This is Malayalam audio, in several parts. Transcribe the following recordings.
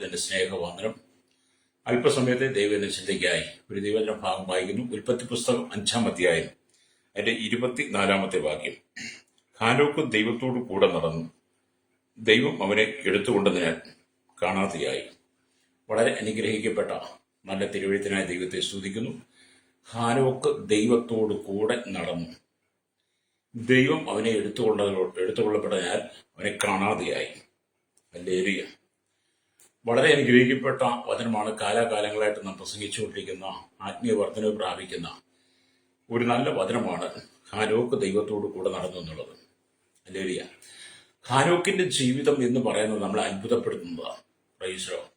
ഇതിന്റെ സ്നേഹവന്ദനം. അല്പസമയത്തെ ദൈവത്തിന്റെ ചിന്തയ്ക്കായി ഒരു ദൈവവചന ഭാഗം വായിക്കുന്നു. ഉൽപ്പത്തി പുസ്തകം 5-ാം അധ്യായം അതിന്റെ 24-ാമത്തെ വാക്യം. ഹാനോക്ക് ദൈവത്തോട് കൂടെ നടന്നു, ദൈവം അവനെ എടുത്തുകൊണ്ടതിനാൽ കാണാതെയായി. വളരെ അനുഗ്രഹിക്കപ്പെട്ട നല്ല തിരുവഴുത്തിനായി ദൈവത്തെ സ്തുതിക്കുന്നു. ഹാനോക്ക് ദൈവത്തോട് കൂടെ നടന്നു, ദൈവം അവനെ എടുത്തുകൊള്ളപ്പെട്ടതിനാൽ അവനെ കാണാതെയായി. ഹല്ലേലൂയ. വളരെ അനുഗ്രഹിക്കപ്പെട്ട വചനമാണ്. കാലാകാലങ്ങളായിട്ട് നാം പ്രസംഗിച്ചുകൊണ്ടിരിക്കുന്ന, ആത്മീയ വർധനവ് പ്രാപിക്കുന്ന ഒരു നല്ല വചനമാണ് ഹാനോക്ക് ദൈവത്തോട് കൂടെ നടന്നു എന്നുള്ളത്. ഹല്ലേലൂയ. ഹാനോക്കിന്റെ ജീവിതം എന്ന് പറയുന്നത് നമ്മളെ അത്ഭുതപ്പെടുത്തുന്നതാണ്. Price the Lord.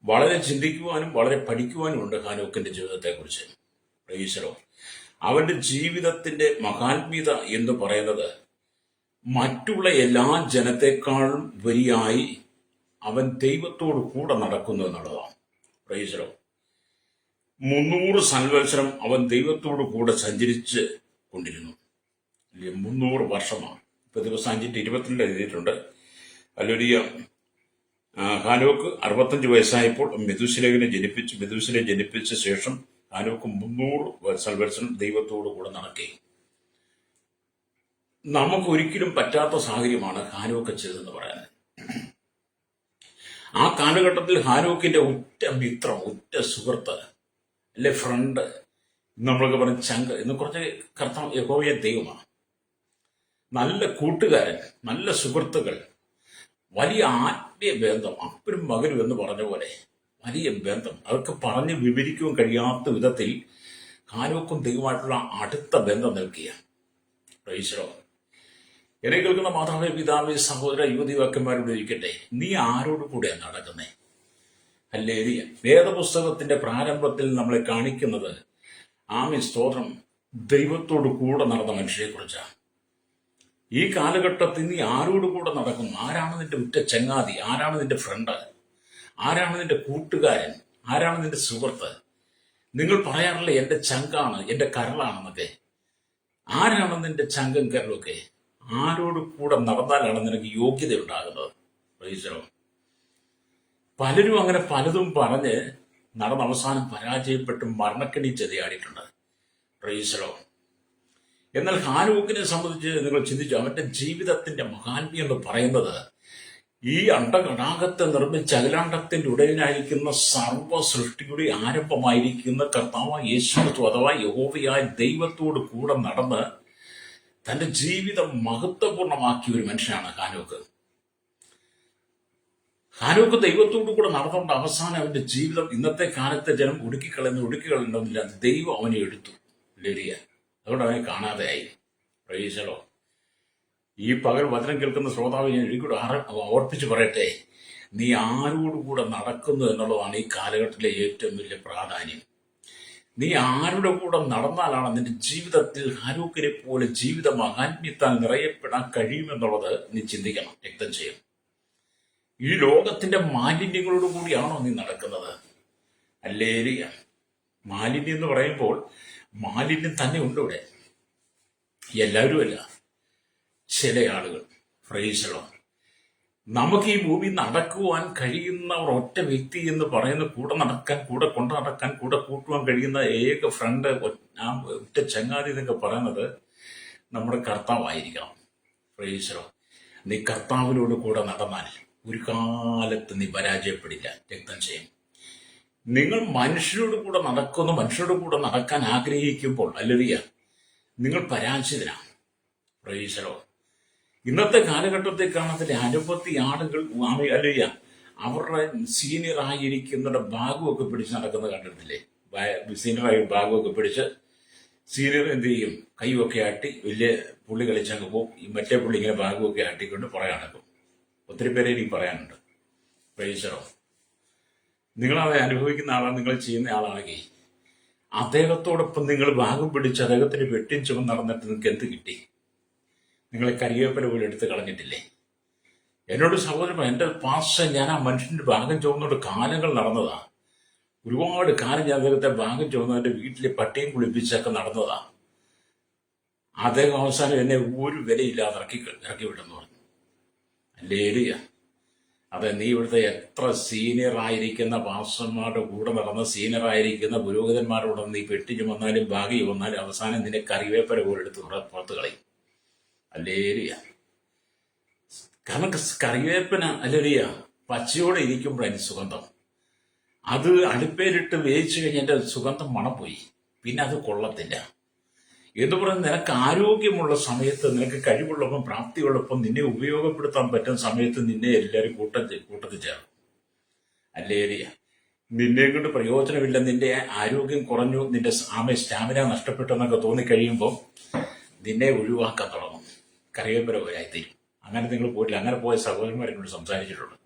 വളരെ ചിന്തിക്കുവാനും വളരെ പഠിക്കുവാനും ഉണ്ട് ഹാനോക്കിന്റെ ജീവിതത്തെക്കുറിച്ച്. Price the Lord. അവന്റെ ജീവിതത്തിന്റെ മഹാത്മ്യത എന്ന് പറയുന്നത് മറ്റുള്ള എല്ലാ ജനത്തെക്കാളും വരിയായി അവൻ ദൈവത്തോട് കൂടെ നടക്കുന്നു എന്നുള്ളതാണ്. Price the Lord. 300 സംവത്സരം അവൻ ദൈവത്തോട് കൂടെ സഞ്ചരിച്ച് കൊണ്ടിരുന്നു. 300 വർഷമാണ്. ഇപ്പൊ ദിവസം 5-22 എഴുതിയിട്ടുണ്ട്. ഹല്ലേലൂയ. ഹാനോക്ക് 65 വയസ്സായപ്പോൾ മെഥൂശലയെ ജനിപ്പിച്ച ശേഷം ഹാനോക്ക് 300 സംവത്സരം ദൈവത്തോട് കൂടെ നടക്കുകയും നമുക്ക് ഒരിക്കലും പറ്റാത്ത സാഹചര്യമാണ് ഹാനോക്ക് ചെയ്തതെന്ന് പറയാൻ. ആ കാലഘട്ടത്തിൽ ഹാനോക്കിന്റെ ഉറ്റ മിത്രം, ഉറ്റ സുഹൃത്ത്, അല്ലെ ഫ്രണ്ട്, നമ്മളൊക്കെ പറഞ്ഞ ചങ്ക് എന്ന് കുറച്ച് കർത്താവ് യഹോവയെ ദൈവമാണ്. നല്ല കൂട്ടുകാരൻ, നല്ല സുഹൃത്തുക്കൾ, വലിയ ആത്മീയ ബന്ധം, അപ്പനും മകനും എന്ന് പറഞ്ഞ പോലെ വലിയ ബന്ധം. അവർക്ക് പറഞ്ഞ് വിവരിക്കുവാൻ കഴിയാത്ത വിധത്തിൽ ഹാനോക്കും ദൈവമായിട്ടുള്ള അടുത്ത ബന്ധം നിൽക്കുക. Price the Lord. എന്നെ കേൾക്കുന്ന മാതാവേ, പിതാവേ, സഹോദര, യുവതിവാക്കന്മാരോട് ഇരിക്കട്ടെ, നീ ആരോട് കൂടെയാണ് നടക്കുന്നേ? ഹല്ലേലൂയ. വേദപുസ്തകത്തിന്റെ പ്രാരംഭത്തിൽ നമ്മളെ കാണിക്കുന്നത് ആമേൻ സ്തോത്രം, ദൈവത്തോട് കൂടെ നടന്ന മനുഷ്യരെ കുറിച്ചാണ്. ഈ കാലഘട്ടത്തിൽ നീ ആരോട് കൂടെ നടക്കുന്നു? ആരാണ് നിന്റെ ഉറ്റ ചങ്ങാതി? ആരാണ് നിന്റെ ഫ്രണ്ട്? ആരാണ് നിന്റെ കൂട്ടുകാരൻ? ആരാണ് നിന്റെ സുഹൃത്ത്? നിങ്ങൾ പറയാറില്ലേ എന്റെ ചങ്കാണ്, എന്റെ കരളാണെന്നൊക്കെ. ആരാണ് നിന്റെ ചങ്കും കരളൊക്കെ? ആരോട് കൂടെ നടന്നാലാണ് നിനക്ക് യോഗ്യത ഉണ്ടാകുന്നത്? Praise the lord. പലരും അങ്ങനെ പലതും പറഞ്ഞ് നടന്ന അവസാനം പരാജയപ്പെട്ട് മരണക്കെണി ചെറിയാടിയിട്ടുണ്ട്. Praise the lord. എന്നാൽ ഹാനോക്കിനെ സംബന്ധിച്ച് നിങ്ങൾ ചിന്തിച്ചു, അവന്റെ ജീവിതത്തിന്റെ മഹാത്മ്യം എന്ന് പറയുന്നത് ഈ അണ്ടകടാകത്തെ നിർമ്മിച്ച അഖിലാണ്ടത്തിന്റെ ഉടയനായിരിക്കുന്ന സർവ്വ സൃഷ്ടിയുടെ ആരംഭമായിരിക്കുന്ന കർത്താവായ യേശു അഥവാ യഹോവയായ ദൈവത്തോട് കൂടെ നടന്ന് തന്റെ ജീവിതം മഹത്വപൂർണമാക്കിയ ഒരു മനുഷ്യനാണ് ഹാനോക്ക്. ഹാനോക്ക് ദൈവത്തോടു കൂടെ നടന്നുകൊണ്ട് അവസാനം അവന്റെ ജീവിതം ഇന്നത്തെ കാലത്തെ ജനം ഒടുക്കിക്കളയുന്നില്ല. ദൈവം അവനെ എടുത്തു. ഹല്ലേലൂയ. അതുകൊണ്ട് അവനെ കാണാതെയായി. Price the Lord. ഈ പകൽ വചനം കേൾക്കുന്ന ശ്രോതാവ് ഞാൻ ഒരിക്കലും ഓർപ്പിച്ച് പറയട്ടെ, നീ ആരോടുകൂടെ നടക്കുന്നു എന്നുള്ളതാണ് ഈ കാലഘട്ടത്തിലെ ഏറ്റവും വലിയ പ്രാധാന്യം. നീ ആരുടെ കൂടെ നടന്നാലാണ് നിന്റെ ജീവിതത്തിൽ ഹാനോക്കിനെ പോലെ ജീവിത മഹാത്മ്യത്താൽ നിറയപ്പെടാൻ കഴിയുമെന്നുള്ളത് നീ ചിന്തിക്കണം. രക്തം ചെയ്യും. ഈ ലോകത്തിന്റെ മാലിന്യങ്ങളോട് കൂടിയാണോ നീ നടക്കുന്നത്? ഹല്ലേലൂയ. മാലിന്യം എന്ന് പറയുമ്പോൾ മാലിന്യം തന്നെ ഉണ്ട് ഇവിടെ. എല്ലാവരും അല്ല, ചില ആളുകൾ. Price the Lord. നമുക്ക് ഈ ഭൂമി നടക്കുവാൻ കഴിയുന്ന ഒരൊറ്റ വ്യക്തി എന്ന് പറയുന്ന കൂടെ നടക്കാൻ, കൂടെ കൊണ്ടു നടക്കാൻ, കൂടെ കൂട്ടുവാൻ കഴിയുന്ന ഏക ഫ്രണ്ട്, ഒറ്റ ചങ്ങാതി എന്നൊക്കെ പറയുന്നത് നമ്മുടെ കർത്താവായിരിക്കണം. Price the Lord. നീ കർത്താവിനോട് കൂടെ നടന്നാൽ ഒരു കാലത്ത് നീ പരാജയപ്പെടില്ല. രക്തം ചെയ്യും. നിങ്ങൾ മനുഷ്യരോട് കൂടെ നടക്കുന്നു, മനുഷ്യരോട് കൂടെ നടക്കാൻ ആഗ്രഹിക്കുമ്പോൾ ഹല്ലേലൂയ, നിങ്ങൾ പരാജിതനാണ്. Price the Lord. ഇന്നത്തെ കാലഘട്ടത്തെ കാണത്തിലെ അനവധി ആളുകൾ ഹല്ലേലൂയ അവരുടെ സീനിയർ ആയിരിക്കുന്നവരുടെ ബാഗുമൊക്കെ പിടിച്ച് നടക്കുന്നത് കണ്ടിട്ടില്ലേ? സീനിയറായി ബാഗുമൊക്കെ പിടിച്ച് സീനിയർ എന്ത് ചെയ്യും? കൈയൊക്കെ ആട്ടി വലിയ പുള്ളി കളിച്ചങ്ങ് പോകും. ഈ മറ്റേ പുള്ളി ഇങ്ങനെ ബാഗുമൊക്കെ ആട്ടിക്കൊണ്ട് പുറകെ നടക്കും. ഒത്തിരി പേരെ എനിക്ക് പറയാനുണ്ട്. Price the Lord. നിങ്ങളത് അനുഭവിക്കുന്ന ആളാണ്, നിങ്ങൾ ചെയ്യുന്ന ആളാണെങ്കിൽ അദ്ദേഹത്തോടൊപ്പം നിങ്ങൾ ഭാഗം പിടിച്ച് അദ്ദേഹത്തിന് വെട്ടിയും ചുമന്ന് നടന്നിട്ട് നിങ്ങൾക്ക് എന്ത് കിട്ടി? നിങ്ങളെ കരിവേപ്പില പോലും എടുത്ത് കളഞ്ഞിട്ടില്ലേ? എന്നോട് സഹോദരൻ, എൻ്റെ പാസ്റ്റർ, ഞാൻ ആ മനുഷ്യന്റെ ഭാഗം ചുമന്നോട് കാലങ്ങൾ നടന്നതാ. ഒരുപാട് കാലം ഞാൻ അദ്ദേഹത്തെ ഭാഗം ചുമന്ന് എൻ്റെ വീട്ടിലെ പട്ടിയും കുളിപ്പിച്ചൊക്കെ നടന്നതാ. അദ്ദേഹം അവസാനം എന്നെ ഒരു വിലയില്ലാതെ ഇറക്കി വിട്ടെന്ന് പറഞ്ഞു. ഹല്ലേലൂയ. അതെ, നീ ഇവിടുത്തെ എത്ര സീനിയർ ആയിരിക്കുന്ന പാസ്റ്റർമാരുടെ കൂടെ നടന്ന സീനിയർ ആയിരിക്കുന്ന പുരോഹിതന്മാരോട് നീ പെട്ടി ചുമന്നാലും ബാഗി ചുമന്നാലും അവസാനം നിന്നെ കറിവേപ്പര പോലെടുത്ത് പുറത്ത് കളയും. അല്ലേലിയ. കാരണം കറിവേപ്പന അല്ലേലിയ പച്ചയോടെ ഇരിക്കുമ്പോഴതിന് സുഗന്ധം. അത് അടുപ്പേലിട്ട് വേവിച്ചു കഴിഞ്ഞാൽ എൻ്റെ സുഗന്ധം മണം പോയി, പിന്നെ അത് കൊള്ളത്തില്ല. എന്ന് പറയുന്നത് നിനക്ക് ആരോഗ്യമുള്ള സമയത്ത്, നിനക്ക് കഴിവുള്ളപ്പം പ്രാപ്തിയുള്ളപ്പം, നിന്നെ ഉപയോഗപ്പെടുത്താൻ പറ്റുന്ന സമയത്ത് നിന്നെ എല്ലാവരും കൂട്ടത്തിൽ ചേർക്കും. അല്ലേലിയ. നിന്നെ കൊണ്ട് പ്രയോജനമില്ല, നിന്റെ ആരോഗ്യം കുറഞ്ഞു, നിന്റെ സ്റ്റാമിന നഷ്ടപ്പെട്ടെന്നൊക്കെ തോന്നിക്കഴിയുമ്പോൾ നിന്നെ ഒഴിവാക്കാൻ തുടങ്ങും, കറിവേപ്പര പോലായിത്തീരും. അങ്ങനെ നിങ്ങൾ പോയില്ല. അങ്ങനെ പോയ സഹോദരന്മാരെന്നോട് സംസാരിച്ചിട്ടുണ്ട്.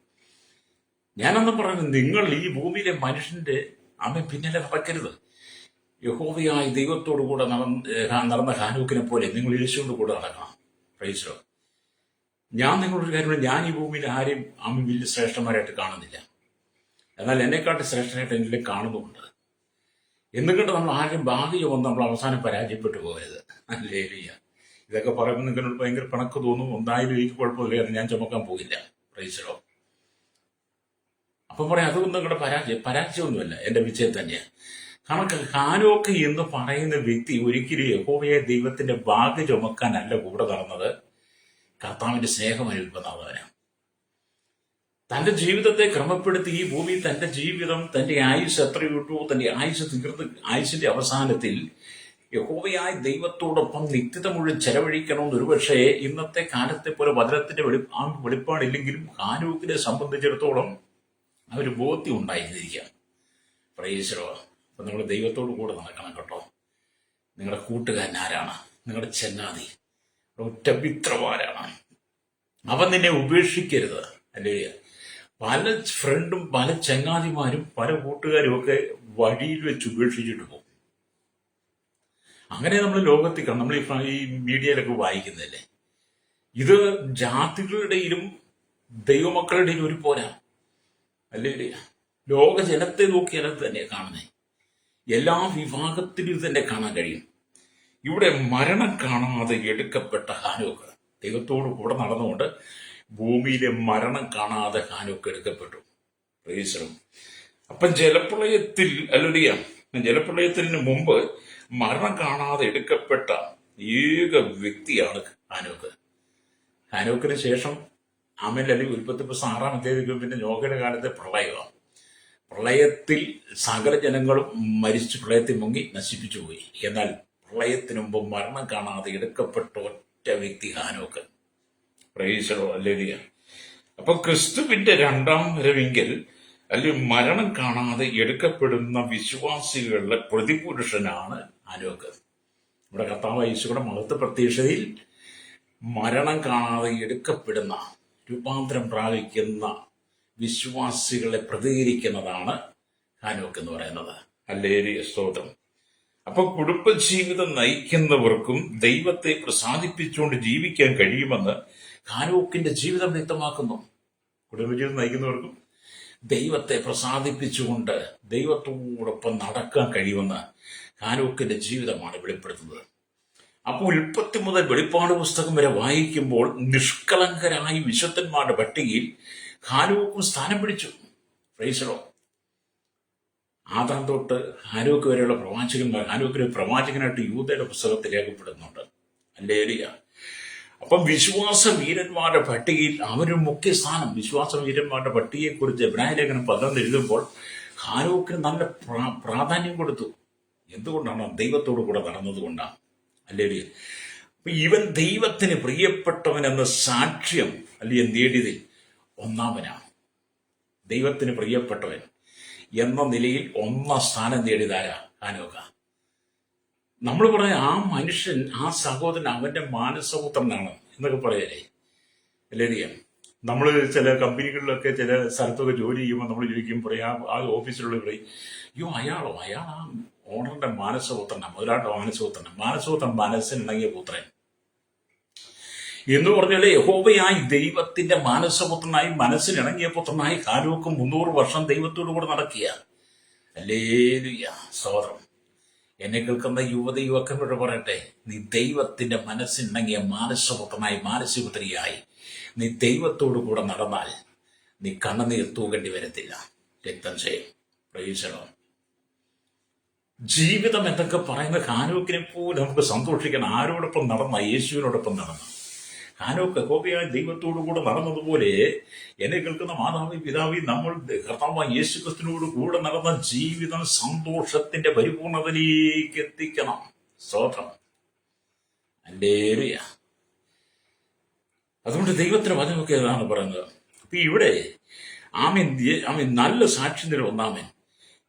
ഞാനൊന്നും പറയുന്നത്, നിങ്ങൾ ഈ ഭൂമിയിലെ മനുഷ്യന്റെ പിന്നിലെ നടക്കരുത്. യഹോവയായ ദൈവത്തോടു കൂടെ നടന്ന ഹാനോക്കിനെ പോലെ നിങ്ങൾ യേശുവിന്റെ കൂടെ നടക്കണം. Praise Lord. ഞാൻ നിങ്ങളൊരു കാര്യം, ഞാൻ ഈ ഭൂമിയിൽ ആരെയും വലിയ ശ്രേഷ്ഠന്മാരായിട്ട് കാണുന്നില്ല. എന്നാൽ എന്നെക്കാട്ട് ശ്രേഷ്ഠനായിട്ട് എന്നെ കാണുന്നുമുണ്ട്. എന്നുകൊണ്ട് നമ്മൾ ആരും ഭാഗ്യം വന്ന് നമ്മൾ അവസാനം പരാജയപ്പെട്ടു പോകരുത്. അല്ലേലിയ. ഇതൊക്കെ പറയുമ്പോൾ നിങ്ങളോട് ഭയങ്കര പിണക്ക് തോന്നും. എന്തായാലും എനിക്ക് കുഴപ്പമില്ല, ഞാൻ ചുമക്കാൻ പോകില്ല. Praise Lord. അപ്പം പറയാം, അതുകൊണ്ട് നിങ്ങളുടെ പരാജയമൊന്നുമല്ല, എന്റെ വിജയം തന്നെയാണ്. കാരണം ഹാനോക്ക് എന്ന് പറയുന്ന വ്യക്തി ഒരിക്കലും യഹോവയെ ദൈവത്തിന്റെ ഭാഗ്യ ചുമക്കാനല്ല കൂടെ നടന്നത്, കർത്താവിന്റെ സ്നേഹം അനുഭവിക്കുന്നവനാണ്. തന്റെ ജീവിതത്തെ ക്രമപ്പെടുത്തി ഈ ഭൂമിയിൽ തന്റെ ജീവിതം, തന്റെ ആയുസ് എത്രയിട്ടു, തന്റെ ആയുസ് തീർന്ന് ആയുസിന്റെ അവസാനത്തിൽ യഹോവയായ ദൈവത്തോടൊപ്പം നിത്യത മുഴുവൻ ചെലവഴിക്കണമെന്ന് ഒരുപക്ഷെ ഇന്നത്തെ കാലത്തെ പോലെ വചനത്തിന്റെ വെളിപ്പാടില്ലെങ്കിലും ഹാനോക്കിനെ സംബന്ധിച്ചിടത്തോളം ഒരു ബോധ്യം ഉണ്ടായിരുന്നിരിക്കാം. Praise Lord. അപ്പൊ നിങ്ങൾ ദൈവത്തോട് കൂടെ നടക്കണം കേട്ടോ. നിങ്ങളുടെ കൂട്ടുകാരൻ ആരാണ്? നിങ്ങളുടെ ചെന്നാതി, ഉറ്റമിത്രമാരാണ്. അവൻ നിന്നെ ഉപേക്ഷിക്കരുത്. അല്ലേ? പല ഫ്രണ്ടും പല ചങ്ങാതിമാരും പല കൂട്ടുകാരും ഒക്കെ വഴിയിൽ വെച്ച് ഉപേക്ഷിച്ചിട്ട് പോകും. അങ്ങനെ നമ്മൾ ലോകത്തിൽ നമ്മൾ ഈ മീഡിയയിലൊക്കെ വായിക്കുന്നില്ലേ? ഇത് ജാതികളുടെയിലും ദൈവമക്കളുടെയും ഒരു പോരാ. അല്ലേ? ലോക ജനത്തെ നോക്കിയാൽ അത് തന്നെയാണ് കാണുന്നത്. എല്ലാ വിഭാഗത്തിലും ഇത് തന്നെ കാണാൻ കഴിയും. ഇവിടെ മരണം കാണാതെ എടുക്കപ്പെട്ട ഹാനോക്ക് ദൈവത്തോട് കൂടെ നടന്നുകൊണ്ട് ഭൂമിയിലെ മരണം കാണാതെ ഹാനോക്ക് എടുക്കപ്പെട്ടു. അപ്പം ജലപ്രളയത്തിന് മുമ്പ് മരണം കാണാതെ എടുക്കപ്പെട്ട ഏക വ്യക്തിയാണ് ഹാനോക്ക്. ഹാനോക്കിന് ശേഷം അല്ലെങ്കിൽ 6-ാം അധ്യായത്തിൽ പിന്നെ നോഹയുടെ കാലത്തെ പ്രളയമാണ്. പ്രളയത്തിൽ സകല ജനങ്ങളും മരിച്ചു, പ്രളയത്തിൽ മുങ്ങി നശിപ്പിച്ചു പോയി. എന്നാൽ പ്രളയത്തിന് മുമ്പ് മരണം കാണാതെ എടുക്കപ്പെട്ട ഒറ്റ വ്യക്തി ഹാനോക്ക്. പ്രൈസലോ. അല്ലേലിയ. അപ്പൊ ക്രിസ്തുവിന്റെ 2ാം വരവെങ്കിൽ അല്ലെങ്കിൽ മരണം കാണാതെ എടുക്കപ്പെടുന്ന വിശ്വാസികളുടെ പ്രതിപുരുഷനാണ് ഹാനോക്ക്. നമ്മുടെ കർത്താവായ യേശുവിന്റെ മഹത്വ പ്രത്യക്ഷതയിൽ മരണം കാണാതെ എടുക്കപ്പെടുന്ന, രൂപാന്തരം പ്രാപിക്കുന്ന വിശ്വാസികളെ പ്രതികരിക്കുന്നതാണ് ഹാനോക്ക് എന്ന് പറയുന്നത്. ഹല്ലേലൂയ, സ്തോത്രം. അപ്പൊ കുടുംബജീവിതം നയിക്കുന്നവർക്കും ദൈവത്തെ പ്രസാദിപ്പിച്ചുകൊണ്ട് ജീവിക്കാൻ കഴിയുമെന്ന് ഹാനോക്കിന്റെ ജീവിതം വ്യക്തമാക്കുന്നു. കുടുംബജീവിതം നയിക്കുന്നവർക്കും ദൈവത്തെ പ്രസാദിപ്പിച്ചുകൊണ്ട് ദൈവത്തോടൊപ്പം നടക്കാൻ കഴിയുമെന്ന് ഹാനോക്കിന്റെ ജീവിതമാണ് വെളിപ്പെടുത്തുന്നത്. അപ്പോൾ ഉൽപ്പത്തി മുതൽ വെളിപ്പാട് പുസ്തകം വരെ വായിക്കുമ്പോൾ നിഷ്കളങ്കരായ വിശുദ്ധന്മാരുടെ പട്ടികയിൽ ഹാനോക്കും സ്ഥാനം പിടിച്ചു. Praise Lord. ആദാം തൊട്ട് ഹാനോക്ക് വരെയുള്ള പ്രവാചകന്മാർ, ഹാനോക്കിന് പ്രവാചകനായിട്ട് യൂദയുടെ പുസ്തകത്തിൽ രേഖപ്പെടുന്നുണ്ട്. ഹല്ലേലൂയ. അപ്പം വിശ്വാസ വീരന്മാരുടെ പട്ടികയിൽ അവര് മുഖ്യ സ്ഥാനം. വിശ്വാസ വീരന്മാരുടെ പട്ടികയെക്കുറിച്ച് എബ്രായ ലേഖനം 11 എഴുതുമ്പോൾ ഹാനോക്കിന് നല്ല പ്രാധാന്യം കൊടുത്തു. എന്തുകൊണ്ടാണ്? ദൈവത്തോടു കൂടെ നടന്നതുകൊണ്ടാണ്. ഹല്ലേലൂയ. ഇവൻ ദൈവത്തിന് പ്രിയപ്പെട്ടവൻ എന്ന സാക്ഷ്യം അല്ലെങ്കിൽ നേടിയതിൽ ഒന്നാമനാണ്. ദൈവത്തിന് പ്രിയപ്പെട്ടവൻ എന്ന നിലയിൽ 1ാം സ്ഥാനം നേടിയതാരാ? ഹാനോക്ക. നമ്മൾ പറയാം ആ മനുഷ്യൻ, ആ സഹോദരൻ അവന്റെ മാനസപുത്രനാണ് എന്നൊക്കെ പറയല്ലേ? അല്ലേരിയ. നമ്മൾ ചില കമ്പനികളിലൊക്കെ ചില സ്ഥലത്തൊക്കെ ജോലി ചെയ്യുമ്പോൾ നമ്മൾ ചോദിക്കും, പറയാം ആ ഓഫീസിലുള്ള പറയും, അയ്യോ അയാൾ ആ ഓണറിന്റെ മാനസപുത്രനാണ്, മുതലാളിയുടെ മാനസപുത്രൻ മനസ്സിനിണങ്ങിയ പുത്രൻ എന്ന് പറഞ്ഞാൽ യഹോവയായി ദൈവത്തിന്റെ മാനസപുത്രനായി, മനസ്സിനിണങ്ങിയ പുത്രനായി ഹാനോക്ക് 300 വർഷം ദൈവത്തോടു കൂടെ നടക്കുക. ഹല്ലേലൂയ, സ്തോത്രം. എന്നെ കേൾക്കുന്ന യുവക്കരോട് പറയട്ടെ, നീ ദൈവത്തിന്റെ മനസ്സിനിണങ്ങിയ മാനസപുത്രനായി, മാനസപുത്രിയായി നീ ദൈവത്തോടു കൂടെ നടന്നാൽ നീ കണ്ണുനീർ തൂകേണ്ടി വരത്തില്ല. രക്തം ചെയ്യും. പ്രൈസലോ. ജീവിതം എന്നൊക്കെ പറയുന്ന ഹാനോക്കിനെ പോലും നമുക്ക് സന്തോഷിക്കണം. ആരോടൊപ്പം നടന്ന? യേശുവിനോടൊപ്പം നടന്നു. ഹാനോക്ക് യഹോവയായ ദൈവത്തോടു കൂടെ നടന്നതുപോലെ എന്നെ കേൾക്കുന്ന മാതാവി പിതാവി നമ്മൾ കർത്താവായ യേശു ക്രിസ്തുവിനോട് കൂടെ നടന്ന ജീവിതം സന്തോഷത്തിന്റെ പരിപൂർണതയിലേക്ക് എത്തിക്കണം. സ്തോത്രം. ഹല്ലേലൂയ. അതുകൊണ്ട് ദൈവത്തിന്റെ വചനമൊക്കെ ഏതാണ് പറയുന്നത്. അപ്പൊ ഇവിടെ ആമീൻ നല്ല സാക്ഷി നില ഒന്നാമൻ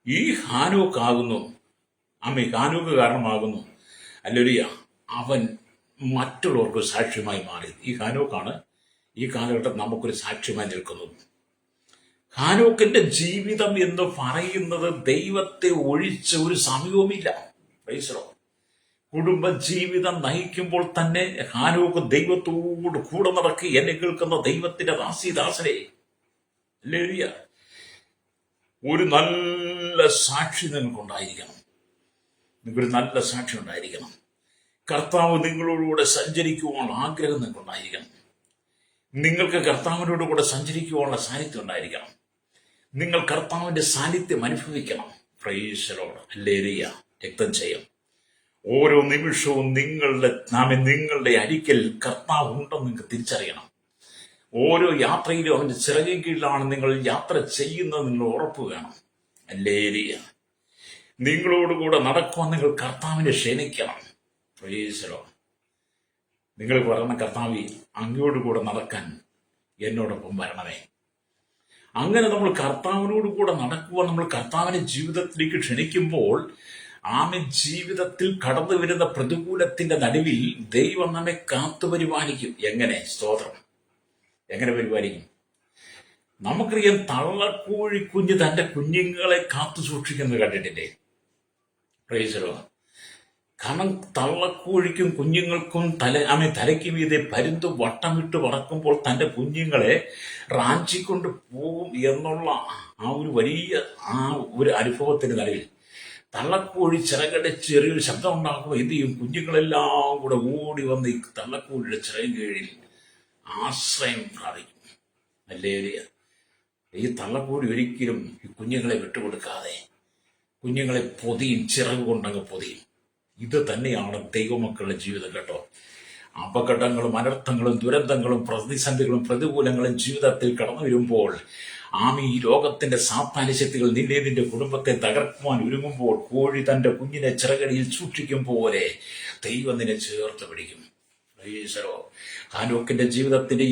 ഈ ഹാനോക്കാകുന്നു. ഹാനോക്ക് കാരണമാകുന്നു. ഹല്ലേലൂയ. അവൻ മറ്റുള്ളവർക്ക് സാക്ഷ്യമായി മാറി. ഈ ഹാനോക്കാണ് ഈ കാലഘട്ടം നമുക്കൊരു സാക്ഷ്യമായി നിൽക്കുന്നത്. ഹാനോക്കിന്റെ ജീവിതം എന്ന് പറയുന്നത് ദൈവത്തെ ഒഴിച്ച ഒരു സമയവുമില്ല. പ്രൈസലോ. കുടുംബ ജീവിതം നയിക്കുമ്പോൾ തന്നെ ഹാനോക്ക് ദൈവത്തോട് കൂടെ നടക്കി. എന്നെ കേൾക്കുന്ന ദൈവത്തിന്റെ ദാസീദാസനെ, ഹല്ലേലൂയ, ഒരു നല്ല സാക്ഷി നിങ്ങൾക്കുണ്ടായിരിക്കണം. നിങ്ങൾക്കൊരു നല്ല സാക്ഷി ഉണ്ടായിരിക്കണം. കർത്താവ് നിങ്ങളോടുകൂടെ സഞ്ചരിക്കുവാനുള്ള ആഗ്രഹം നിങ്ങൾക്കുണ്ടായിരിക്കണം. നിങ്ങൾക്ക് കർത്താവിനോട് കൂടെ സഞ്ചരിക്കുവാനുള്ള സാന്നിധ്യം ഉണ്ടായിരിക്കണം. നിങ്ങൾ കർത്താവിന്റെ സാന്നിധ്യം അനുഭവിക്കണം. Price the Lord. ഹല്ലേലൂയ. രക്തം ചെയ്യും. ഓരോ നിമിഷവും നിങ്ങളുടെ അരിക്കൽ കർത്താവ് ഉണ്ടെന്ന് നിങ്ങൾക്ക് തിരിച്ചറിയണം. ഓരോ യാത്രയിലും അവന്റെ ചിറകിൻ കീഴിലാണ് നിങ്ങൾ യാത്ര ചെയ്യുന്നത്. നിങ്ങൾ ഉറപ്പ് വേണം. ഹല്ലേലൂയ. നിങ്ങളോടുകൂടെ നടക്കുവാൻ നിങ്ങൾ കർത്താവിനെ ക്ഷണിക്കണം. Price the Lord. നിങ്ങൾ പറയുന്ന കർത്താവേ, അങ്ങയോടുകൂടെ നടക്കാൻ എന്നോടൊപ്പം വരണമേ. അങ്ങനെ നമ്മൾ കർത്താവിനോട് കൂടെ നടക്കുവാൻ നമ്മൾ കർത്താവിനെ ജീവിതത്തിലേക്ക് ക്ഷണിക്കുമ്പോൾ ജീവിതത്തിൽ കടന്നു വരുന്ന പ്രതികൂലത്തിന്റെ നടുവിൽ ദൈവം നമ്മെ കാത്തു പരിപാലിക്കും. എങ്ങനെ? സ്തോത്രം. എങ്ങനെ പരിപാലിക്കും? നമുക്കറിയാം, തള്ളക്കോഴി കുഞ്ഞ് തന്റെ കുഞ്ഞുങ്ങളെ കാത്തു സൂക്ഷിക്കുന്നത് കണ്ടിട്ടില്ലേ? Price the Lord. കാരണം തള്ളക്കോഴിക്കും കുഞ്ഞുങ്ങൾക്കും തലയ്ക്ക് മീതെ പരുന്ത് വട്ടമിട്ട് പറക്കുമ്പോൾ തന്റെ കുഞ്ഞുങ്ങളെ റാഞ്ചിക്കൊണ്ട് പോകും എന്നുള്ള ഒരു വലിയ ഒരു അനുഭവത്തിന് നടുവിൽ തള്ളക്കോഴി ചിറകടെ ചെറിയൊരു ശബ്ദം ഉണ്ടാക്കുമ്പോൾ എന്ത് ചെയ്യും? കുഞ്ഞുങ്ങളെല്ലാം കൂടെ ഓടി വന്ന് ഈ തള്ളക്കോഴിയുടെ ചിറകിൻ കീഴിൽ ആശ്രയം പ്രാപിക്കും. ഹല്ലേലൂയ. ഈ തള്ളക്കോഴി ഒരിക്കലും ഈ കുഞ്ഞുങ്ങളെ വിട്ടുകൊടുക്കാതെ കുഞ്ഞുങ്ങളെ പൊതിയും, ചിറക് കൊണ്ടങ്ങ് പൊതിയും. ഇത് തന്നെയാണ് ദൈവമക്കളുടെ ജീവിതം കേട്ടോ. അപകടങ്ങളും അനർത്ഥങ്ങളും ദുരന്തങ്ങളും പ്രതിസന്ധികളും പ്രതികൂലങ്ങളും ജീവിതത്തിൽ കടന്നു വരുമ്പോൾ ഈ ലോകത്തിന്റെ സാത്താന്യശക്തികൾ നിന്റെ കുടുംബത്തെ തകർക്കുവാൻ ഒരുങ്ങുമ്പോൾ കോഴി തന്റെ കുഞ്ഞിനെ ചിറകടിയിൽ സൂക്ഷിക്കും പോലെ ദൈവം നിന്നെ ചേർത്ത് പിടിക്കും. ഹാനോക്കിന്റെ ജീവിതത്തിന്റെ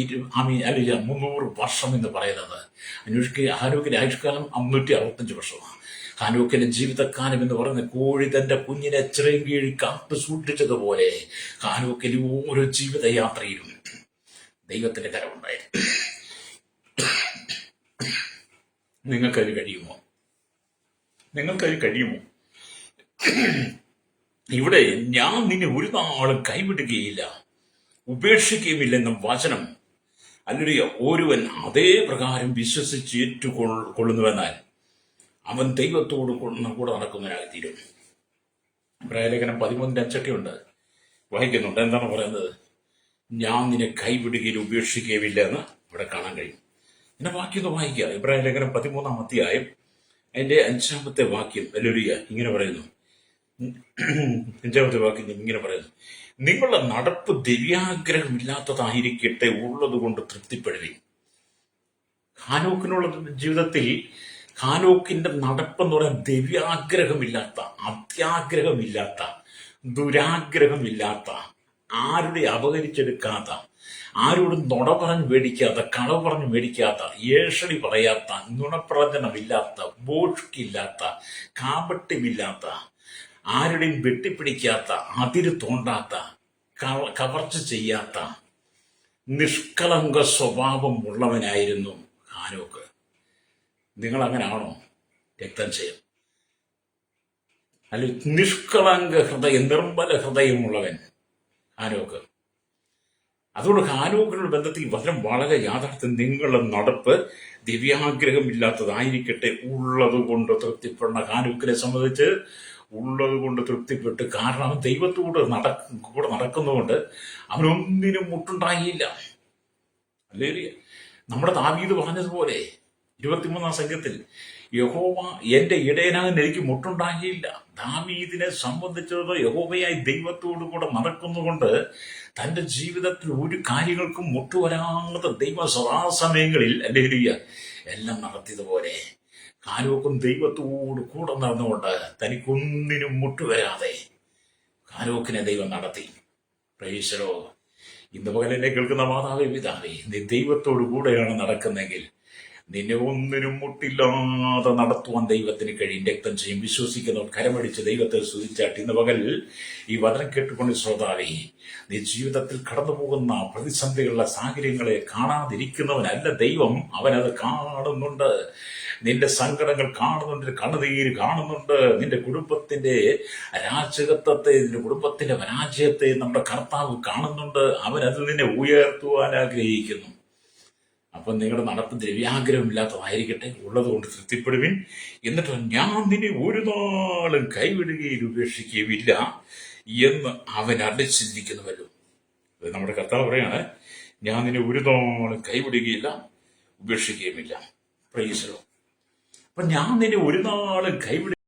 300 വർഷം എന്ന് പറയുന്നത്, ഹാനോക്കിന്റെ ആയുഷ്കാലം 565 വർഷമാണ്. ഹാനോക്കിന്റെ ജീവിതക്കാലം എന്ന് പറയുന്നത് കോഴി തന്റെ കുഞ്ഞിനെ ചിറകിൻ കീഴിൽ കാത്തു സൂക്ഷിച്ചതുപോലെ ഹാനോക്കിന്റെ ഓരോ ജീവിതയാത്രയിലും ദൈവത്തിന്റെ കരമുണ്ടായിരുന്നു. നിങ്ങൾക്കത് കഴിയുമോ? നിങ്ങൾക്കത് കഴിയുമോ? ഇവിടെ ഞാൻ നിന്നെ ഒരു നാളും കൈവിടുകയില്ല, ഉപേക്ഷിക്കുകയുമില്ലെന്ന വചനം, അല്ലെങ്കിൽ ഒരുവൻ അതേ പ്രകാരം വിശ്വസിച്ച് ഏറ്റുകൊള്ളുന്നുവെന്നാൽ അവൻ ദൈവത്തോട് കൂടെ നടക്കുന്നവനായി തീരും. ഇബ്രായലേഖനം 13:5 വായിക്കുന്നുണ്ട്. എന്താണ് പറയുന്നത്? ഞാൻ നിന്നെ കൈവിടുകയും ഉപേക്ഷിക്കുകയുമില്ല എന്ന് ഇവിടെ കാണാൻ കഴിയും. എന്നെ വാക്യം ഒന്ന് വായിക്കുക. ഇബ്രായലേഖനം 13-ാം അധ്യായം അതിന്റെ 5-ാമത്തെ വാക്യം. ഹല്ലേലൂയ. ഇങ്ങനെ പറയുന്നു. 5-ാമത്തെ വാക്യം ഇങ്ങനെ പറയുന്നു: നിങ്ങളുടെ നടപ്പ് ദിവ്യാഗ്രഹമില്ലാത്തതായിരിക്കട്ടെ, ഉള്ളത് കൊണ്ട് തൃപ്തിപ്പെടുവീൻ. ഹാനോക്കിനുള്ള ജീവിതത്തിൽ ഹാനോക്കിന്റെ നടപ്പെന്ന് പറയാൻ ദിവ്യാഗ്രഹമില്ലാത്ത, അത്യാഗ്രഹമില്ലാത്ത, ദുരാഗ്രഹമില്ലാത്ത, ആരുടെ അപകരിച്ചെടുക്കാത്ത, ആരോടും നുണ പറഞ്ഞ് മേടിക്കാത്ത, കളവ് പറഞ്ഞ് മേടിക്കാത്ത, ഏഷണി പറയാത്ത, നുണപ്രവചനമില്ലാത്ത, ബോഷ്കില്ലാത്ത, കാപട്യമില്ലാത്ത, ആരുടെയും വെട്ടിപ്പിടിക്കാത്ത, അതിര് തോണ്ടാത്ത, കവർച്ച ചെയ്യാത്ത, നിഷ്കളങ്ക സ്വഭാവം ഉള്ളവനായിരുന്നു ഹാനോക്ക്. നിങ്ങൾ അങ്ങനാണോ? രക്തം ചെയ്യും. അല്ല, നിഷ്കളങ്ക ഹൃദയം, നിർമ്മല ഹൃദയമുള്ളവൻ ഹാനോക്ക്. അതുകൊണ്ട് ഹാനോക്കിനുള്ള ബന്ധത്തിൽ വചനം വളരെ യാഥാർത്ഥ്യം. നിങ്ങളുടെ നടപ്പ് ദിവ്യാഗ്രഹമില്ലാത്തതായിരിക്കട്ടെ, ഉള്ളത് കൊണ്ട് തൃപ്തിപ്പെടുന്ന ഹാനോക്കിനെ സംബന്ധിച്ച് ഉള്ളത് കൊണ്ട് തൃപ്തിപ്പെട്ട്. കാരണം അവൻ ദൈവത്തോട് കൂടെ നടക്കുന്നതുകൊണ്ട് അവനൊന്നിനും മുട്ടുണ്ടായില്ല. അല്ലെങ്കിൽ നമ്മുടെ ദാവീദ് പറഞ്ഞതുപോലെ 23-ാം സംഘത്തിൽ യഹോവ എന്റെ ഇടയനാകാൻ എനിക്ക് മുട്ടുണ്ടാകിയില്ല. ദാവീദിനെ സംബന്ധിച്ചത് യഹോവയായി ദൈവത്തോടു കൂടെ നടക്കുന്നുകൊണ്ട് തന്റെ ജീവിതത്തിൽ ഒരു കാര്യങ്ങൾക്കും മുട്ടുവരാത്ത ദൈവ സദാസമയങ്ങളിൽ ഹല്ലേലൂയ എല്ലാം നടത്തിയതുപോലെ ഹാനോക്കും ദൈവത്തോട് കൂടെ നടന്നുകൊണ്ട് തനിക്കൊന്നിനും മുട്ടുവരാതെ ഹാനോക്കിനെ ദൈവം നടത്തി. Price the Lord. ഇന്ന് പകൽ എന്നെ കേൾക്കുന്ന മാതാവേ പിതാവേ, നീ ദൈവത്തോടു കൂടെയാണ് നടക്കുന്നെങ്കിൽ നിന്നെ ഒന്നിനും മുട്ടില്ലാതെ നടത്തുവാൻ ദൈവത്തിന് കഴിയും. രക്തം ചെയ്യും വിശ്വസിക്കുന്നവർ കരമടിച്ച് ദൈവത്തെ സ്തുതിച്ചാട്ട് ഇന്ന് പകൽ ഈ വചനം കേട്ടുകൊണ്ട് ശ്രോതാവേ, നീ ജീവിതത്തിൽ കടന്നു പോകുന്ന പ്രതിസന്ധികളുടെ സാഹചര്യങ്ങളെ കാണാതിരിക്കുന്നവനല്ല ദൈവം. അവനത് കാണുന്നുണ്ട്. നിന്റെ സങ്കടങ്ങൾ കാണുന്നുണ്ട്, കണ്ണുനീര് കാണുന്നുണ്ട്, നിന്റെ കുടുംബത്തിന്റെ അരാജകത്വത്തെ, നിന്റെ കുടുംബത്തിന്റെ പരാജയത്തെ നമ്മുടെ കർത്താവ് കാണുന്നുണ്ട്. അവൻ അതിൽ നിന്നെ ഉയർത്തുവാൻ ആഗ്രഹിക്കുന്നു. അപ്പം നിങ്ങളുടെ നടപ്പ് ദ്രവ്യാഗ്രഹമില്ലാത്തതായിരിക്കട്ടെ, ഉള്ളതുകൊണ്ട് തൃപ്തിപ്പെടുവിൻ. എന്നിട്ട് ഞാൻ നിന്നെ ഒരു നാളും കൈവിടുകയും ഉപേക്ഷിക്കുകയുമില്ല എന്ന് അവൻ അടിച്ചിരിക്കുന്നുവല്ലോ. അത് നമ്മുടെ കർത്താവ് പറയാണ്, ഞാൻ നിന്നെ ഒരു നാളും കൈവിടുകയില്ല ഉപേക്ഷിക്കുകയുമില്ല. Price the Lord. അപ്പൊ ഞാൻ നിന്നെ ഒരു നാളും കൈവിടുക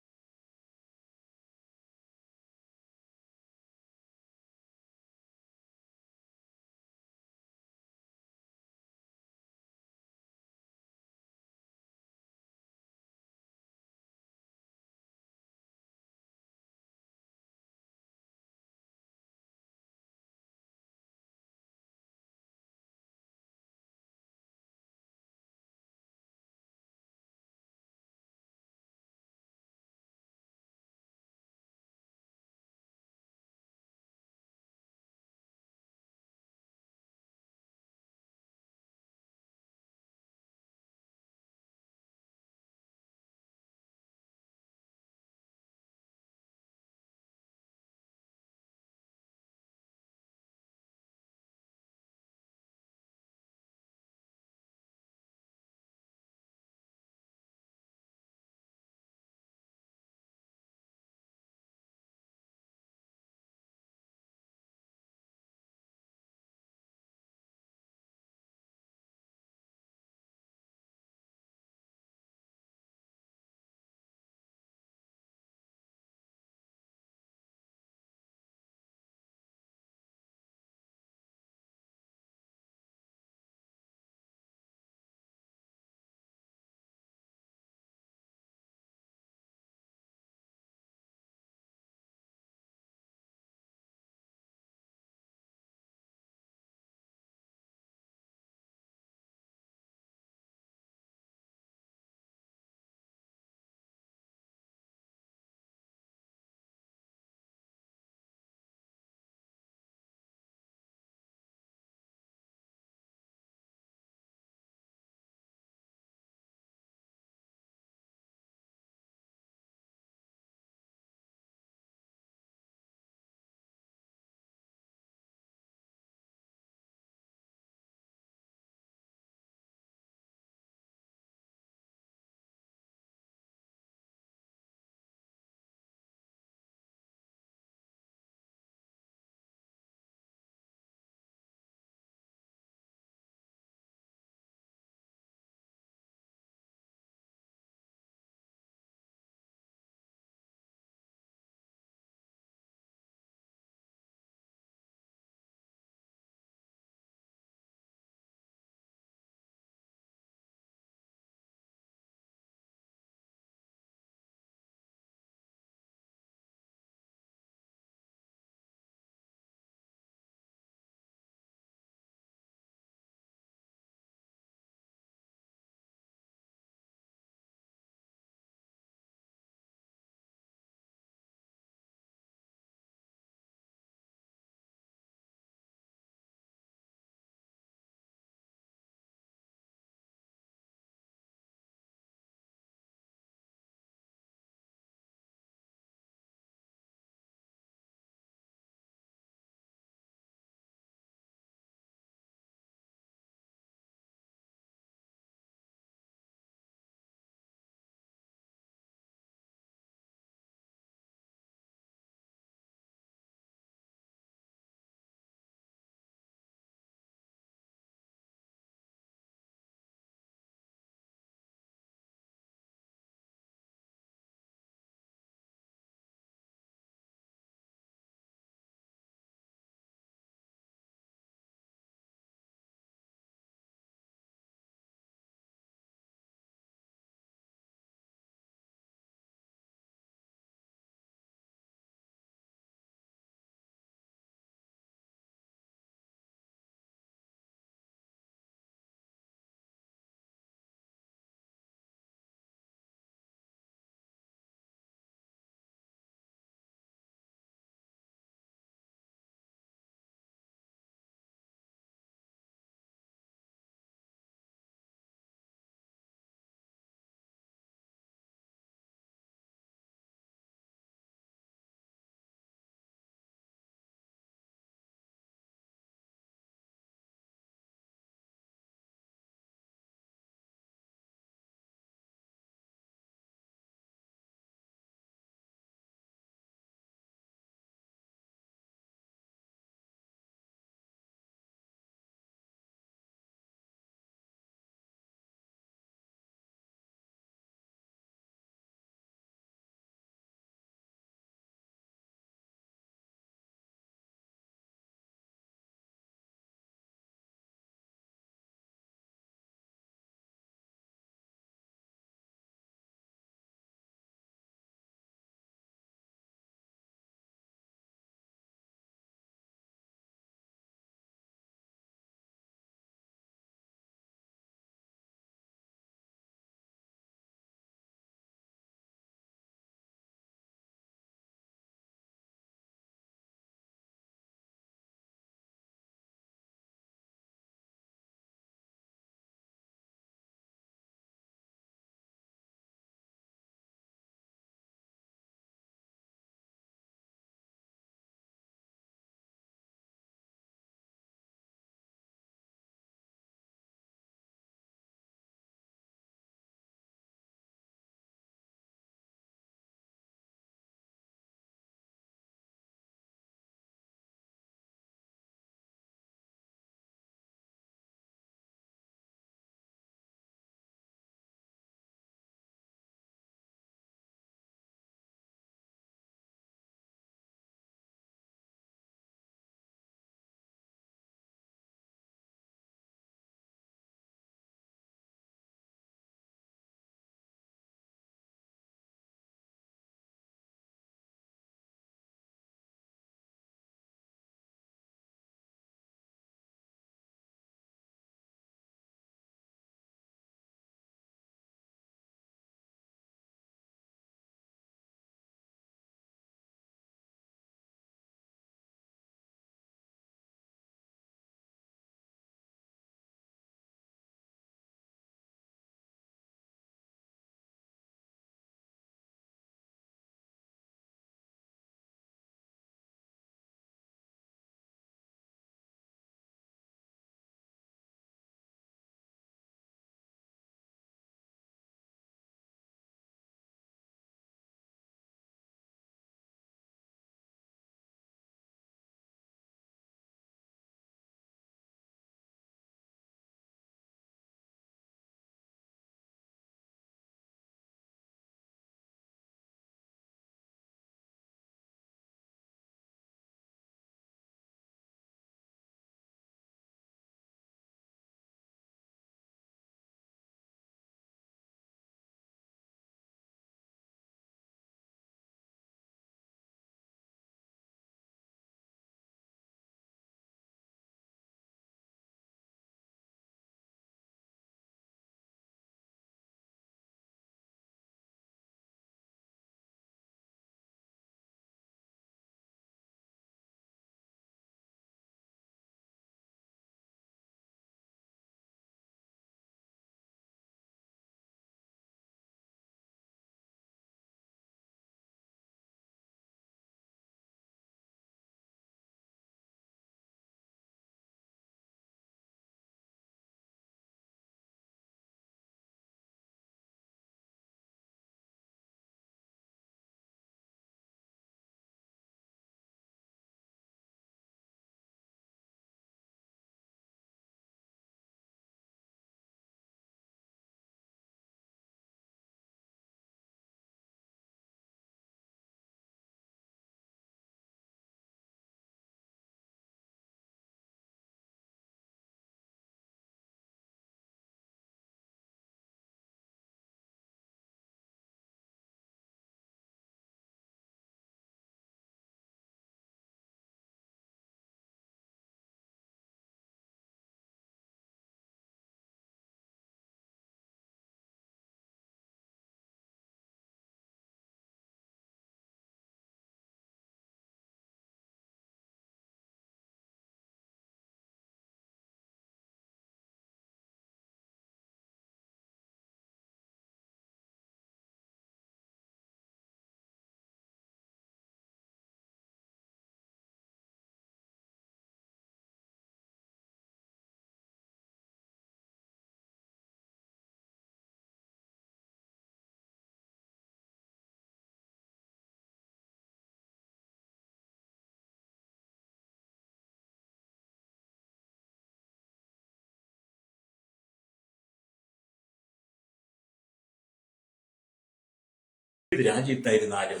ഏത് രാജ്യത്തായിരുന്നാലും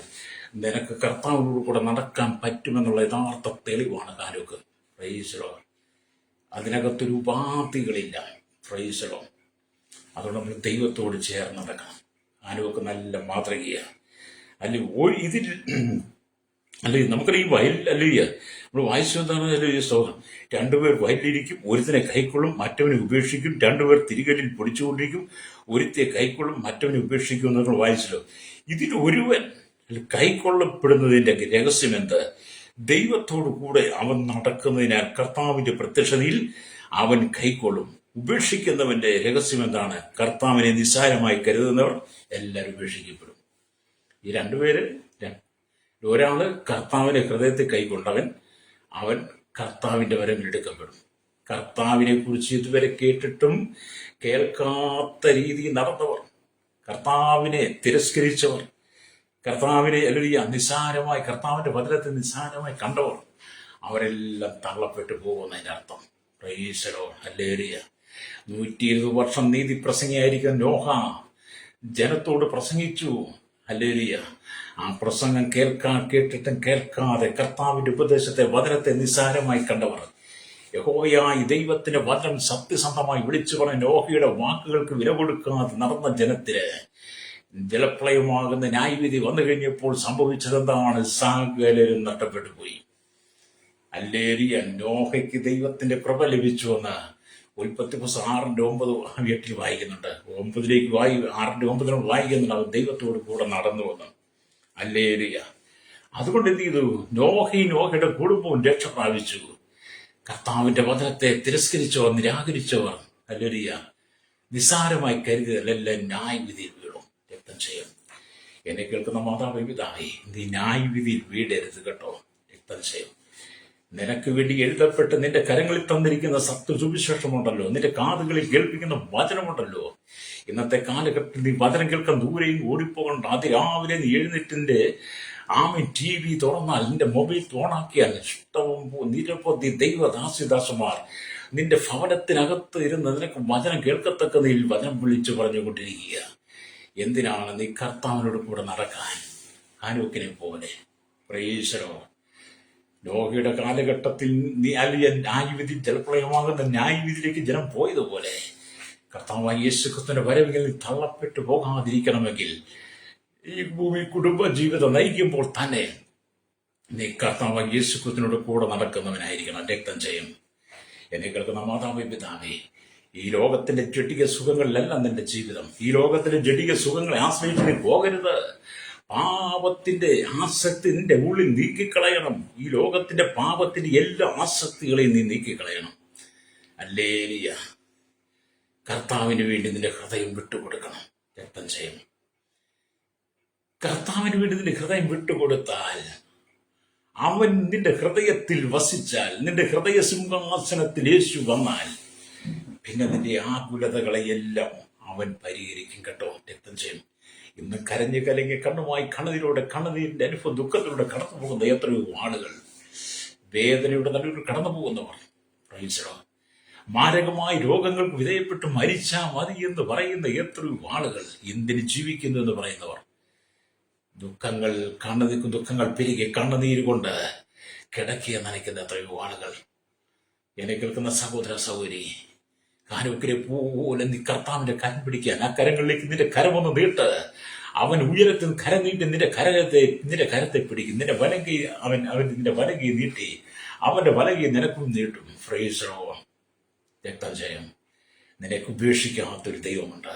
നിനക്ക് കർത്താവിനോട് കൂടെ നടക്കാൻ പറ്റുമെന്നുള്ള യഥാർത്ഥ തെളിവാണ് ഹാനോക്ക്. Price the Lord. അതിനകത്തൊരു ഉപാധികളില്ല. Price the Lord. അതുകൊണ്ട് നമ്മൾ ദൈവത്തോട് ചേർന്ന് നടക്കണം. ഹാനോക്ക് നല്ല മാതൃകയാണ്. അല്ലെങ്കിൽ ഇതിൽ അല്ലെങ്കിൽ നമുക്കറിയാം ഈ വയലിൽ അല്ലെങ്കിൽ നമ്മൾ വായിച്ചു എന്താണ് അല്ലെങ്കിൽ സ്തോത്രം. രണ്ടുപേർ വയലിലിരിക്കും, ഒരുത്തിനെ കൈക്കൊള്ളും, മറ്റവനെ ഉപേക്ഷിക്കും. രണ്ടുപേർ തിരികല്ലിൽ പൊടിച്ചുകൊണ്ടിരിക്കും, ഒരുത്തിയെ കൈക്കൊള്ളും, മറ്റവനെ ഉപേക്ഷിക്കും എന്നൊക്കെ വായിച്ചല്ലോ. ഇതിൽ ഒരുവൻ കൈക്കൊള്ളപ്പെടുന്നതിന്റെ രഹസ്യം എന്ത്? ദൈവത്തോടു കൂടെ അവൻ നടക്കുന്നതിനാൽ കർത്താവിന്റെ പ്രത്യക്ഷതയിൽ അവൻ കൈക്കൊള്ളും. ഉപേക്ഷിക്കുന്നവന്റെ രഹസ്യം എന്താണ്? കർത്താവിനെ നിസ്സാരമായി കരുതുന്നവർ എല്ലാവരും ഉപേക്ഷിക്കപ്പെടും. ഈ രണ്ടുപേര്, ഒരാള് കർത്താവിനെ ഹൃദയത്തിൽ കൈക്കൊണ്ടവൻ, അവൻ കർത്താവിന്റെ വരങ്ങൾ എടുക്കപ്പെടും. കർത്താവിനെ കുറിച്ച് ഇതുവരെ കേട്ടിട്ടും കേൾക്കാത്ത രീതിയിൽ നടന്നവർ, കർത്താവിനെ തിരസ്കരിച്ചവർ, കർത്താവിനെ അല്ലെങ്കിൽ നിസ്സാരമായി കർത്താവിന്റെ വചനത്തെ നിസ്സാരമായി കണ്ടവർ, അവരെല്ലാം തള്ളപ്പെട്ടു പോകുന്നതിന്റെ അർത്ഥം. Price the Lord. ഹല്ലേലൂയ. 120 വർഷം നീതി പ്രസംഗിയായിരിക്കുന്ന നോഹ ജനത്തോട് പ്രസംഗിച്ചു. ഹല്ലേലൂയ. ആ പ്രസംഗം കേട്ടിട്ടും കേൾക്കാതെ കർത്താവിന്റെ ഉപദേശത്തെ, വചനത്തെ നിസ്സാരമായി കണ്ടവർ, യഹോവയായ ദൈവത്തിന്റെ വചനം സത്യസന്ധമായി വിളിച്ചു പറഞ്ഞ നോഹയുടെ വാക്കുകൾക്ക് വില കൊടുക്കാതെ നടന്ന ജനത്തിന് ജലപ്രളയമാകുന്ന ന്യായവിധി വന്നു കഴിഞ്ഞപ്പോൾ സംഭവിച്ചതെന്താണ്? സകലരും നഷ്ടപ്പെട്ടു പോയി. ഹല്ലേലൂയ. നോഹയ്ക്ക് ദൈവത്തിന്റെ കൃപ ലഭിച്ചുവെന്ന് ഉൽപ്പത്തി പുസ്തകം 6:9 വായിക്കുന്നുണ്ട്. 6:9 വായിക്കുന്നുണ്ട്. അവൻ ദൈവത്തോട് കൂടെ നടന്നു വന്നു. ഹല്ലേലൂയ. അതുകൊണ്ട് എന്ത് ചെയ്തു? നോഹയുടെ കുടുംബവും രക്ഷ പ്രാപിച്ചു. കർത്താവിന്റെ വചനത്തെ തിരസ്കരിച്ചവർ, നിരാകരിച്ചവർ, ഹല്ലേലൂയ, നിസ്സാരമായി കരുതിയതെല്ലാം ന്യായവിധിയിൽ വീണു. രക്തം ചെയ്യും. എന്നെ കേൾക്കുന്ന മാതാവേ, പിതാവേ, നീ ന്യായവിധിയിൽ വീടരുത് കേട്ടോ. രക്തം ചെയ്യും. നിനക്ക് വേണ്ടി എഴുതപ്പെട്ട് നിന്റെ കരങ്ങളിൽ തന്നിരിക്കുന്ന സത്യസുവിശേഷമുണ്ടല്ലോ, നിന്റെ കാതുകളിൽ കേൾപ്പിക്കുന്ന വചനമുണ്ടല്ലോ. ഇന്നത്തെ കാലഘട്ടത്തിൽ നീ വചനം കേൾക്കാൻ ദൂരെയും ഓടിപ്പോകണ്ട. അതിരാവിലെ നീ എഴുന്നേറ്റിന്റെ TV തുറന്നാൽ, നിന്റെ മൊബൈൽ ഓണാക്കിയാൽ ഇഷ്ടവും നിരവധി ദൈവദാസിദാസന്മാർ നിന്റെ ഭവനത്തിനകത്ത് ഇരുന്ന് നിനക്ക് വചനം കേൾക്കത്തക്ക നീ വചനം വിളിച്ചു പറഞ്ഞുകൊണ്ടിരിക്കുക. എന്തിനാണ്? നീ കർത്താവിനോട് കൂടെ നടക്കാൻ. ഹാനോക്കിനെ പോലെ. Price the Lord. നോഹയുടെ കാലഘട്ടത്തിൽ ന്യായവിധി ജലപ്രളയമാകുന്ന ന്യായവിധിയിലേക്ക് ജനം പോയതുപോലെ കർത്താവായ യേശുക്രിസ്തുവിന്റെ വരവിൽ തള്ളപ്പെട്ടു പോകാതിരിക്കണമെങ്കിൽ, ഈ ഭൂമി കുടുംബ ജീവിതം നയിക്കുമ്പോൾ തന്നെ നീ കർത്താവായ യേശുക്രിസ്തുവിനോട് കൂടെ നടക്കുന്നവനായിരിക്കണം. രക്തം ചെയ്യും. എന്നെ കേൾക്കുന്ന മാതാവേ, പിതാവേ, ഈ ലോകത്തിന്റെ ജഡിക സുഖങ്ങളിലല്ല നിന്റെ ജീവിതം. ഈ ലോകത്തിന്റെ ജഡിക സുഖങ്ങളെ ആശ്രയിച്ച് നീ പോകരുത്. പാപത്തിന്റെ ആസക്തി നിന്റെ ഉള്ളിൽ നീക്കിക്കളയണം. ഈ ലോകത്തിന്റെ പാപത്തിന്റെ എല്ലാ ആസക്തികളെയും നീ നീക്കിക്കളയണം. ഹല്ലേലൂയ. കർത്താവിന് വേണ്ടി നിന്റെ ഹൃദയം വിട്ടുകൊടുക്കണം. രക്തം ചെയ്യും. കർത്താവിന് വേണ്ടി നിന്റെ ഹൃദയം വിട്ടുകൊടുത്താൽ, അവൻ നിന്റെ ഹൃദയത്തിൽ വസിച്ചാൽ, നിന്റെ ഹൃദയ സിംഹാസനത്തിൽ യേശു വന്നാൽ, പിന്നെ നിന്റെ ആകുലതകളെയെല്ലാം അവൻ പരിഹരിക്കും കേട്ടോ. രക്തം ചെയ്യും. ഇന്ന് കരഞ്ഞു കലങ്ങി കണ്ണുമായി കണ്ണുനീരിന്റെ അനുഭവം, ദുഃഖത്തിലൂടെ കടന്നു പോകുന്ന എത്രയോ ആളുകൾ, വേദനയുടെ നടുവിൽ കടന്നു പോകുന്നവർ, പ്രൈസ് ദി ലോർഡ്, മാരകമായ രോഗങ്ങൾക്ക് വിധേയപ്പെട്ട് മരിച്ചാൽ മതി എന്ന് പറയുന്ന എത്രയോ ആളുകൾ, എന്തിന് ജീവിക്കുന്നു എന്ന് പറയുന്നവർ, ദുഃഖങ്ങൾ പെരുകി കണ്ണുനീര് കൊണ്ട് കിടക്കിയ നനയ്ക്കുന്ന എത്രയോ ആളുകൾ. എന്നെ കേൾക്കുന്ന സഹോദര സഹോദരി, ഹാനോക്കിനെ പോലെ നീ കർത്താവിന്റെ കരം പിടിക്കാൻ, ആ കരങ്ങളിലേക്ക് നിന്റെ കരമൊന്ന് നീട്ട്. അവൻ ഉയരത്തിൽ കരം നീട്ടി നിന്റെ കരത്തെ പിടിക്കും. നിന്റെ വലങ്കി അവൻ നിന്റെ വലങ്കി നീട്ടി, അവന്റെ വലങ്കി നിനക്കും നീട്ടും. Price the Lord. രക്തം ചെയ്യും. നിനക്ക് ഉപേക്ഷിക്കാത്തൊരു ദൈവമുണ്ട്.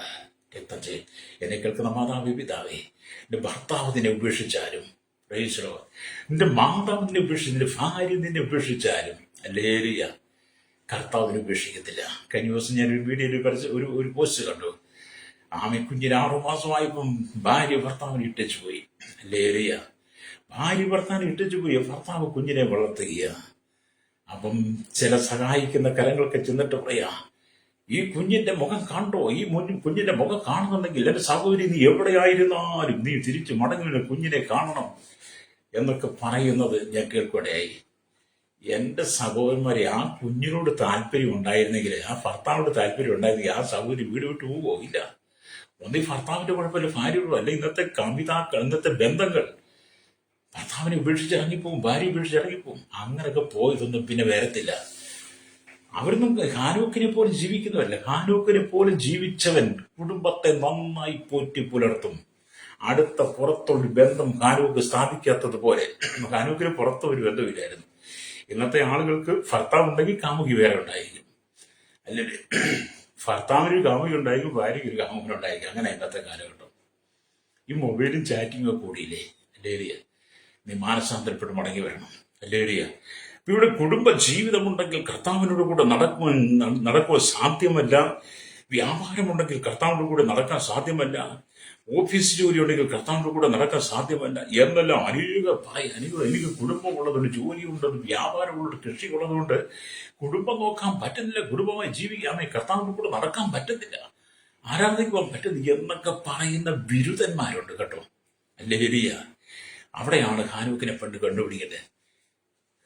രക്തം ചെയ്യും. എന്നെ കേൾക്കുന്ന മാതാവേ, പിതാവേ, നിന്റെ ഭർത്താവ് നിന്നെ ഉപേക്ഷിച്ചാലും, പ്രൈസ് ദി ലോർഡ്, നിന്റെ മാതാവ് നിന്നെ ഉപേക്ഷിച്ചു, നിന്റെ ഭാര്യ നിന്നെ ഉപേക്ഷിച്ചാലും, ഹല്ലേലൂയ, കർത്താവിനെ ഉപേക്ഷിക്കത്തില്ല. കഴിഞ്ഞ ദിവസം ഞാൻ ഒരു വീഡിയോയിൽ ഒരു പോസ്റ്റ് കണ്ടു. കുഞ്ഞിന് 6 മാസമായപ്പം ഭാര്യ ഭർത്താവിനെ ഇട്ടു പോയി. ഹല്ലേലൂയ. ഭാര്യ ഭർത്താവിനെ ഇട്ടു പോയി. ഭർത്താവ് കുഞ്ഞിനെ വളർത്തുക. അപ്പം ചില സഹായിക്കുന്ന കരങ്ങളൊക്കെ ചെന്നിട്ട് പറയാ, ഈ കുഞ്ഞിന്റെ മുഖം കണ്ടോ? ഈ കുഞ്ഞിന്റെ മുഖം കാണുന്നുണ്ടെങ്കിൽ എന്റെ സഹോദരി, നീ എവിടെയായിരുന്നാലും നീ തിരിച്ചു മടങ്ങി കുഞ്ഞിനെ കാണണം എന്നൊക്കെ പറയുന്നത് ഞാൻ കേൾക്കുകയായി. എന്റെ സഹോദരന്മാരെ, ആ കുഞ്ഞിനോട് താല്പര്യം ഉണ്ടായിരുന്നെങ്കിൽ, ആ ഭർത്താവിനോട് താല്പര്യം ഉണ്ടായിരുന്നെങ്കിൽ, ആ സഹോദരി വീട് വിട്ടു പോവോ? ഇല്ല. ഒന്നീ ഭർത്താവിന്റെ കുഴപ്പമില്ല, ഭാര്യയോടും അല്ല. ഇന്നത്തെ കവിതാക്കൾ, ഇന്നത്തെ ബന്ധങ്ങൾ ഭർത്താവിനെ ഉപേക്ഷിച്ചിറങ്ങിപ്പോവും, ഭാര്യ ഉപേക്ഷിച്ചിറങ്ങിപ്പോവും. അങ്ങനെയൊക്കെ പോയതൊന്നും പിന്നെ വരത്തില്ല. അവരൊന്നും ഹാനോക്കിനെ പോലും ജീവിക്കുന്നവരല്ല. ഹാനോക്കിനെ പോലും ജീവിച്ചവൻ കുടുംബത്തെ നന്നായി പോറ്റി പുലർത്തും. അടുത്ത പുറത്തൊരു ബന്ധം ഹാനോക്ക് സ്ഥാപിക്കാത്തതുപോലെ ഹാനോക്കിന് പുറത്ത് ഒരു ബന്ധമില്ലായിരുന്നു. ഇന്നത്തെ ആളുകൾക്ക് ഭർത്താവ് ഉണ്ടെങ്കിൽ കാമുകി വേറെ ഉണ്ടായിരിക്കും, അല്ലേ? ഭർത്താവിനൊരു കാമുകി ഉണ്ടായിരിക്കും, ഭാര്യയ്ക്ക് ഒരു കാമുകൻ ഉണ്ടായിരിക്കും. അങ്ങനെ ഇന്നത്തെ കാലഘട്ടം. ഈ മൊബൈലും ചാറ്റിങ്ങും ഒക്കെ കൂടിയില്ലേ, അല്ലേരിയ? നീ മാനസാന്തരപ്പെട്ട് മടങ്ങി വരണം, അല്ലേരിയ? ഇവിടെ കുടുംബ ജീവിതമുണ്ടെങ്കിൽ കർത്താവിനോട് കൂടെ നടക്കുവാൻ സാധ്യമല്ല. വ്യാപാരമുണ്ടെങ്കിൽ കർത്താവിന്റെ കൂടെ നടക്കാൻ സാധ്യമല്ല. ഓഫീസ് ജോലി ഉണ്ടെങ്കിൽ കർത്താവിന്റെ കൂടെ നടക്കാൻ സാധ്യമല്ല എന്നെല്ലാം എനിക്ക് കുടുംബമുള്ളതുകൊണ്ട്, ജോലിയുണ്ടെന്ന്, വ്യാപാരമുള്ളത്, കൃഷിയുള്ളതുകൊണ്ട് കുടുംബം നോക്കാൻ പറ്റുന്നില്ല, കുടുംബമായി ജീവിക്കാമേ, കർത്താവിന്റെ കൂടെ നടക്കാൻ പറ്റുന്നില്ല, ആരാധിക്കുവാൻ പറ്റുന്നില്ല എന്നൊക്കെ പറയുന്ന ബിരുദന്മാരുണ്ട് കേട്ടോ, അല്ലേരിയ? അവിടെയാണ് ഹാനോക്കിനെ പണ്ട് കണ്ടുപിടിക്കുന്നത്.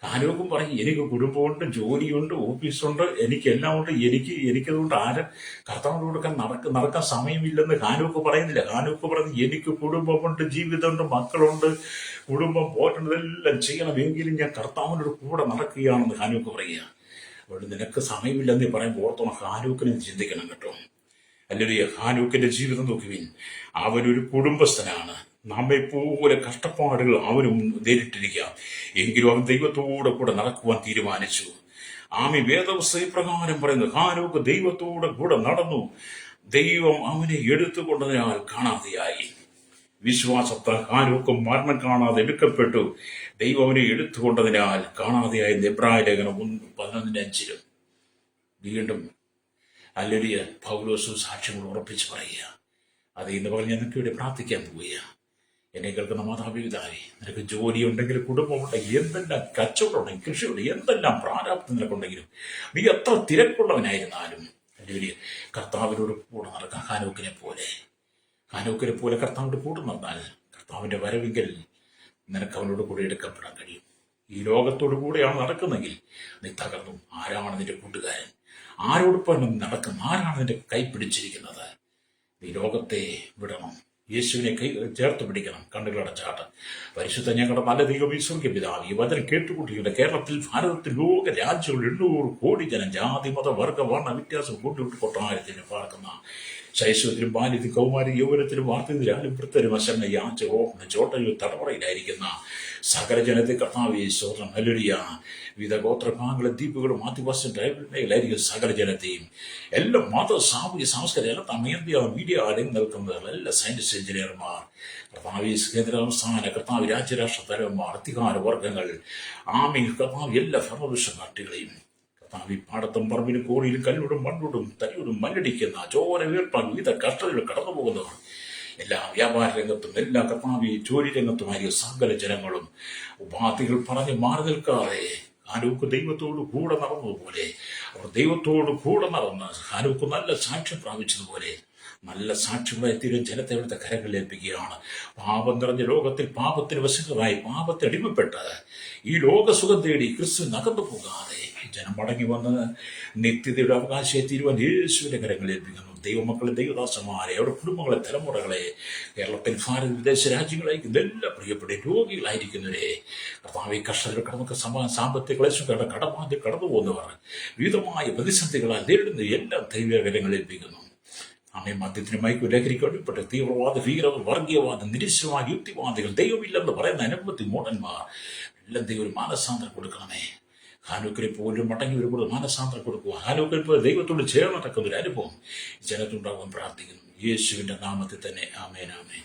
ഹാനോക്കും പറയും, എനിക്ക് കുടുംബമുണ്ട്, ജോലിയുണ്ട്, ഓഫീസുണ്ട്, എനിക്കെല്ലാം ഉണ്ട്, എനിക്കതുകൊണ്ട് കർത്താവിന് കൊടുക്കാൻ നടക്കാൻ സമയമില്ലെന്ന് ഹാനോക്ക് പറയുന്നില്ല. ഹാനോക്ക് പറഞ്ഞു, എനിക്ക് കുടുംബമുണ്ട്, ജീവിതമുണ്ട്, മക്കളുണ്ട്, കുടുംബം പോറ്റേണ്ടതെല്ലാം ചെയ്യണമെങ്കിലും ഞാൻ കർത്താവിനോട് കൂടെ നടക്കുകയാണെന്ന് ഹാനോക്ക് പറയുക. അതുകൊണ്ട് നിനക്ക് സമയമില്ലെന്ന് പറയുമ്പോൾ ഓർത്തോണം, ഹാനോക്കിനെ ചിന്തിക്കണം കേട്ടോ, അല്ലെങ്കിൽ ഹാനോക്കിന്റെ ജീവിതം നോക്കുവിൻ. അവനൊരു കുടുംബസ്ഥനാണ്. നമ്മെപ്പോലെ കഷ്ടപ്പാടുകൾ അവനും നേരിട്ടിരിക്കാം, എങ്കിലും അവൻ ദൈവത്തോടെ കൂടെ നടക്കുവാൻ തീരുമാനിച്ചു. ആമി വേദവസ്ഥ പ്രകാരം പറയുന്നു, ഹാനോക്ക് ദൈവത്തോടെ കൂടെ നടന്നു. ദൈവം അവനെ എടുത്തുകൊണ്ടതിനാൽ കാണാതെയായി. വിശ്വാസത്താൽ ഹാനോക്ക് മരണം കാണാതെ എടുക്കപ്പെട്ടു. ദൈവം അവനെ എടുത്തുകൊണ്ടതിനാൽ കാണാതെയായി. എബ്രായ ലേഖനം 11:5. വീണ്ടും അല്ലെലിയ പൗലോസും സാക്ഷ്യങ്ങൾ ഉറപ്പിച്ച് പറയുക. അത് ഇന്ന് പറഞ്ഞ് നിനക്ക് ഇവിടെ പ്രാർത്ഥിക്കാൻ പോവുക. എന്നെ കേൾക്കുന്ന മാതാപിതാവേ, നിനക്ക് ജോലി ഉണ്ടെങ്കിൽ, കുടുംബമുണ്ടെങ്കിൽ, എന്തെല്ലാം കച്ചവടം ഉണ്ടെങ്കിൽ, കൃഷിയുണ്ട്, എന്തെല്ലാം പ്രാരാബ്ദം നിനക്കുണ്ടെങ്കിലും, നീ എത്ര തിരക്കുള്ളവനായിരുന്നാലും അല്ലെങ്കിൽ കർത്താവിനോട് കൂടെ നടക്കാം. ഹാനോക്കിനെ പോലെ കർത്താവിന്റെ കൂടെ നടന്നാൽ കർത്താവിന്റെ വരവിങ്കൽ നിനക്ക് അവനോട് കൂടെ എടുക്കപ്പെടാൻ കഴിയും. ഈ ലോകത്തോടു കൂടെയാണ് നടക്കുന്നെങ്കിൽ നീ തകർന്നു. ആരാണ് നിന്റെ കൂട്ടുകാരൻ? ആരോടൊപ്പം നടക്കും? ആരാണ് നിന്റെ കൈ പിടിച്ചിരിക്കുന്നത്? നീ ലോകത്തെ വിടണം, യേശുവിനെ ചേർത്ത് പിടിക്കണം. കണ്ണുകളടച്ചാട്ട് പരിശുദ്ധ ഞങ്ങളുടെ നല്ല ദൈവം ഈശ്വര്യ പിതാവ്, ഈ വചനം കേട്ടുകൂട്ടിയുടെ കേരളത്തിൽ, ഭാരതത്തിൽ, ലോക രാജ്യങ്ങൾ 800 കോടി ജനം, ജാതി മത വർഗ വർണ്ണ വ്യത്യാസം കൂട്ടിവിട്ട് കൊട്ടാരത്തിന് പാർക്കുന്ന ശൈശവത്തിലും ബാല്യത്തിലും കൗമാരി യൗവനത്തിലും വാർത്തയിലും വൃത്തരും അശരണ യാച്ച ഓർമ്മ ചോട്ടയിൽ തടവറയിലായിരിക്കുന്ന സകല ജനത്തെ കർത്താവേ സ്തോത്രം. ഹല്ലേലൂയ. വിവിധ ഗോത്രഭാഗങ്ങളും ദ്വീപുകളും ആദിവാസി മേഖലയിലായിരിക്കും സകല ജനത്തെയും, എല്ലാ മത സാമൂഹ്യ സാംസ്കാരിക എല്ലാ തമയന്ത്യ മീഡിയ അടങ്ങി നിൽക്കുന്നവർ, എല്ലാ സയന്റിസ്റ്റ്, എഞ്ചിനീയർമാർ, കർത്താവ് കേന്ദ്ര സംസ്ഥാന, കർത്താവ് രാജ്യരാഷ്ട്ര തലവന്മാർ, അധികാര വർഗങ്ങൾ, ആമി കർത്താവ് എല്ലാ ഭരണപക്ഷ പാർട്ടികളെയും കർത്താവ് പാടത്തും പറമ്പിലും കോടിയിലും കല്ലോടും മണ്ണോടും തരിയോടും മല്ലടിക്കുന്ന ചോര വീർപ്പാൻ വിവിധ കഷ്ടതകൾ കടന്നു പോകുന്നവർ, എല്ലാ വ്യാപാര രംഗത്തും, എല്ലാ കർത്താവ് ജോലി രംഗത്തുമായ സകല ജനങ്ങളും ഉപാധികൾ പറഞ്ഞ് മാറി നിൽക്കാതെ ഹാനോക്ക് ദൈവത്തോട് കൂടെ നടന്നതുപോലെ, അവർ ദൈവത്തോട് കൂടെ നടന്ന് ഹാനോക്ക് നല്ല സാക്ഷ്യം പ്രാപിച്ചതുപോലെ നല്ല സാക്ഷ്യങ്ങളായി തീരും ജനത്തെ അവിടുത്തെ കരങ്ങളിൽ ഏൽപ്പിക്കുകയാണ്. പാപം നിറഞ്ഞ ലോകത്തിൽ പാപത്തിന് വശങ്ങളായി പാപത്തെ അടിമപ്പെട്ട് ഈ ലോകസുഖം തേടി ക്രിസ്തു നകന്നു പോകാതെ ജനം മടങ്ങി വന്ന് നിത്യതയുടെ അവകാശത്തെ തീരുവാൻ യേശുവിന്റെ കരങ്ങളിൽ ഏൽപ്പിക്കുന്നു. ദൈവമക്കളെ, ദൈവദാസന്മാരെ, അവരുടെ കുടുംബങ്ങളെ, തലമുറകളെ, കേരളത്തിൽ, ഭാരത, വിദേശ രാജ്യങ്ങളായിരിക്കും ഇതെല്ലാം പ്രിയപ്പെട്ട രോഗികളായിരിക്കുന്നവരെ, കർത്താവ് കർഷകർ കടന്നൊക്കെ സാമ്പത്തിക ക്ലേശങ്ങളുടെ കടബാധ്യത കടന്നു പോകുന്നവർ, വിവിധമായ പ്രതിസന്ധികളാൽ നേരിടുന്ന എല്ലാം ദൈവകരങ്ങളിൽ ഏൽപ്പിക്കുന്നു. നമ്മെ മദ്യത്തിന് മയക്കു ലഹരിക്ക് അടിപ്പെട്ട് തീവ്രവാദ, ഭീകരവാദ, വർഗീയവാദ, നിരീശ്വരവാദ, യുക്തിവാദികൾ, ദൈവമില്ലെന്ന് പറയുന്ന അനവധി മൂടന്മാർ എല്ലാം ദൈവം ഒരു മാനസാന്തരം കൊടുക്കണമേ. ഹാനോക്കിനെ പോലും മടങ്ങി വരുമ്പോൾ മാനസാന്തരം കൊടുക്കുക. ഹാനോക്കിനെ പോലെ ദൈവത്തോട് ചേർന്ന് നടക്കുന്ന ഒരു അനുഭവം ജനത്തുണ്ടാകാൻ പ്രാർത്ഥിക്കുന്നു. യേശുവിന്റെ നാമത്തിൽ തന്നെ. ആമേൻ, ആമേൻ.